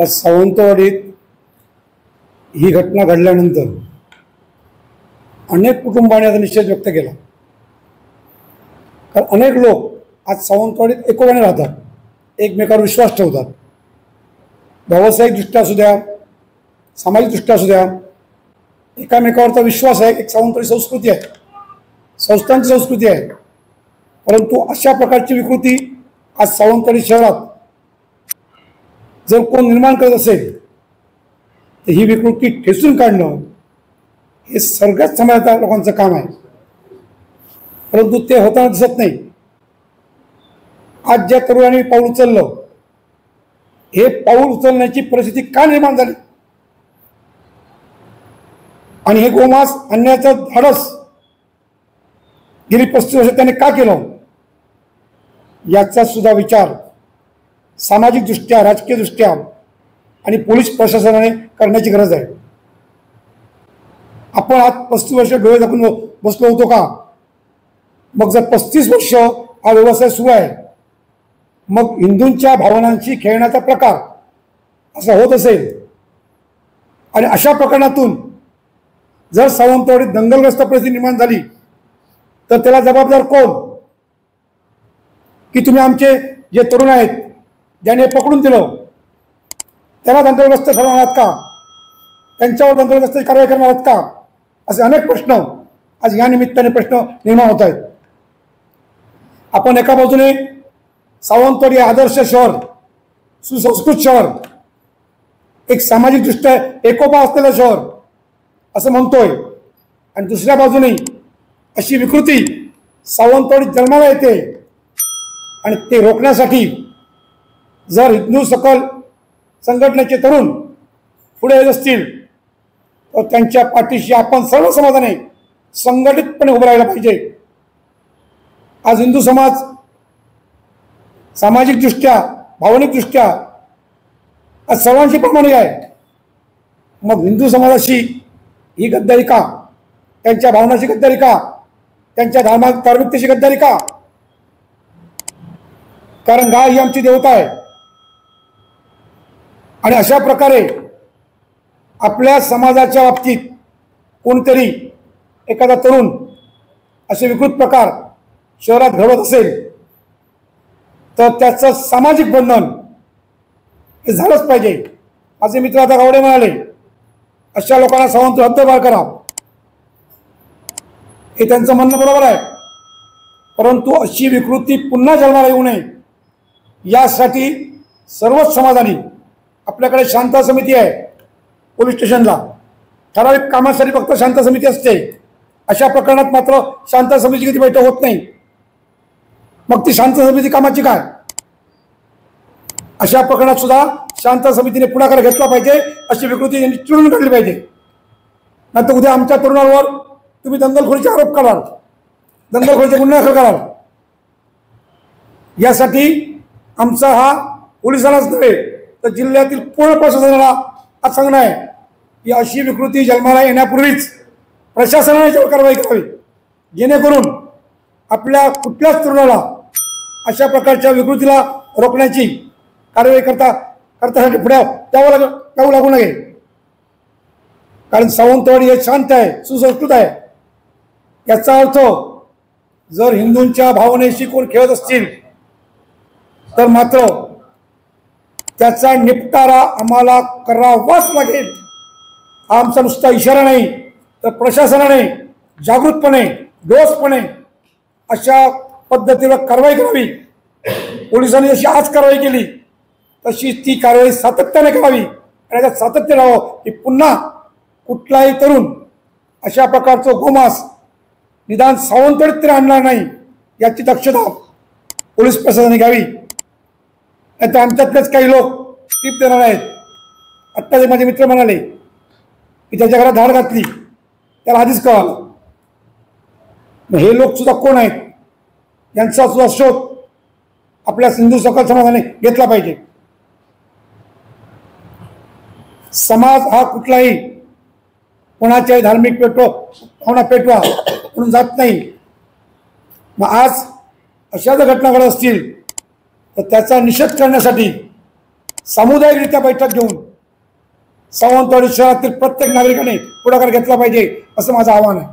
सावंतवाडीत ही घटना घडल्यानंतर अनेक कुटुंबांनी आता निषेध व्यक्त केला. कारण अनेक लोक आज सावंतवाडीत एकोप्याने राहतात, एकमेकांवर विश्वास ठेवतात. व्यावसायिकदृष्ट्या असू द्या, सामाजिकदृष्ट्या असू द्या, एकामेकावरचा विश्वास आहे. एक सावंतवाडी संस्कृती आहे, संस्थांची संस्कृती आहे. परंतु अशा प्रकारची विकृती आज सावंतवाडी शहरात जर कोण निर्माण करत असेल तर ही विकृती ठेचून काढणं हे सगळ्याच समाजाच्या लोकांचं काम आहे. परंतु ते होताना दिसत नाही. आज ज्या तरुणांनी पाऊल उचललं, हे पाऊल उचलण्याची परिस्थिती का निर्माण झाली आणि हे गोमांस आणण्याचं धाडस गेली 35 वर्ष त्याने का केलं, याचा सुद्धा विचार सामाजिकदृष्ट्या, राजकीयदृष्ट्या आणि पोलीस प्रशासनाने करण्याची गरज आहे. आपण आज 35 वर्ष डोळे झाकून बसलो होतो का? मग जर 35 वर्ष हा व्यवसाय सुरू आहे, मग हिंदूंच्या भावनांशी खेळण्याचा प्रकार असा होत असेल आणि अशा प्रकरणातून जर सावंतवाडीत दंगलग्रस्त परिस्थिती निर्माण झाली तर त्याला जबाबदार कोण? की तुम्ही आमचे जे तरुण आहेत ज्याने पकडून दिलं त्याला दंगलग्रस्त ठरवणार आहात का? त्यांच्यावर दंगलग्रस्त कारवाई करणार आहात का? असे अनेक प्रश्न आज या निमित्ताने प्रश्न निर्माण होत आहेत. आपण एका बाजूने सावंतवाडी आदर्श शहर, सुसंस्कृत शहर, एक सामाजिकदृष्ट्या एकोपा असलेलं शहर असं म्हणतोय, आणि दुसऱ्या बाजूने अशी विकृती सावंतवाडीत जन्माला येते. आणि ते रोखण्यासाठी जर हिंदू सकल संघटनेचे तरुण पुढे येत असतील तर त्यांच्या पाठीशी आपण सर्व समाजाने संघटितपणे उभं राहायला पाहिजे. आज हिंदू समाज सामाजिकदृष्ट्या, भावनिकदृष्ट्या आज सर्वांशी प्रमाणे आहे. मग हिंदू समाजाशी ही गद्दारी का? त्यांच्या भावनाची गद्दारी का? त्यांच्या धार्मिकतेची गद्दारी का? कारण गाय ही आमची देवता आहे. आणि अशा प्रकारे आपल्या समाजाच्या बाबतीत कोणतरी एखादा तरुण असे विकृत प्रकार शहरात घडवत असेल तर त्याचं सामाजिक बंधन हे झालंच पाहिजे. माझे मित्र आता गावडे म्हणाले अशा लोकांना सावंत हद्दपार करा, हे त्यांचं म्हणणं बरोबर आहे. परंतु अशी विकृती पुन्हा जन्माला येऊ नये यासाठी सर्वच समाजाने, आपल्याकडे शांता समिती आहे पोलीस स्टेशनला, ठराविक कामासाठी फक्त शांता समिती असते. अशा प्रकरणात मात्र शांता समितीची कधी बैठक होत नाही. मग ती शांत समिती कामाची काय? अशा प्रकरणात सुद्धा शांत समितीने पुढाकार घेतला पाहिजे. अशी विकृती यांनी चिरून काढली पाहिजे. नाहीतर उद्या आमच्या तरुणांवर तुम्ही दंगलखोरीचे आरोप कराल, दंगलखोरीचे गुन्हे दाखल कराल. यासाठी आमचा हा पोलिसांनाच नव्हे तर जिल्ह्यातील पूर्ण प्रशासनाला आज सांगणं आहे की अशी विकृती जन्माला येण्यापूर्वीच प्रशासनाने याच्यावर कारवाई करावी, जेणेकरून आपल्या कुठल्याच तरुणाला अशा प्रकारच्या विकृतीला रोखण्याची कारवाई करण्यासाठी पुढे यावं लागू नये. कारण सावंतवाडी हे शांत आहे, सुसंस्कृत आहे. याचा अर्थ जर हिंदूंच्या भावनेशी कोण खेळत असतील तर मात्र त्याचा निपटारा आम्हाला करावाच लागेल. हा आमचा नुसता इशारा नाही तर प्रशासनाने जागृतपणे, डोसपणे अशा पद्धतीवर कारवाई करावी. पोलिसांनी जशी आज कारवाई केली तशी ती कारवाई सातत्याने करावी. आणि त्यात सातत्य राहावं की पुन्हा कुठलाही तरुण अशा प्रकारचं गोमांस निदान सावंतवाडीत तरी आणणार नाही याची दक्षता पोलीस प्रशासनाने घ्यावी. नाही तर आमच्यातलेच काही लोक टीप देणार आहेत. आत्ता जे माझे मित्र म्हणाले की त्याच्या घरात धाड घातली त्याला आधीच कळालं. हे लोक सुद्धा कोण आहेत यांचा सुद्धा शोध आपल्या हिंदू सकल समाजाने घेतला पाहिजे. समाज हा कुठलाही कोणाच्याही धार्मिक भावना पेटवा म्हणून जात नाही. मग आज अशा जर घटना घडत असतील तर त्याचा निषेध करण्यासाठी सामुदायिकरित्या बैठक घेऊन सावंतवाडी शहरातील प्रत्येक नागरिकाने पुढाकार घेतला पाहिजे असं माझं आव्हान आहे.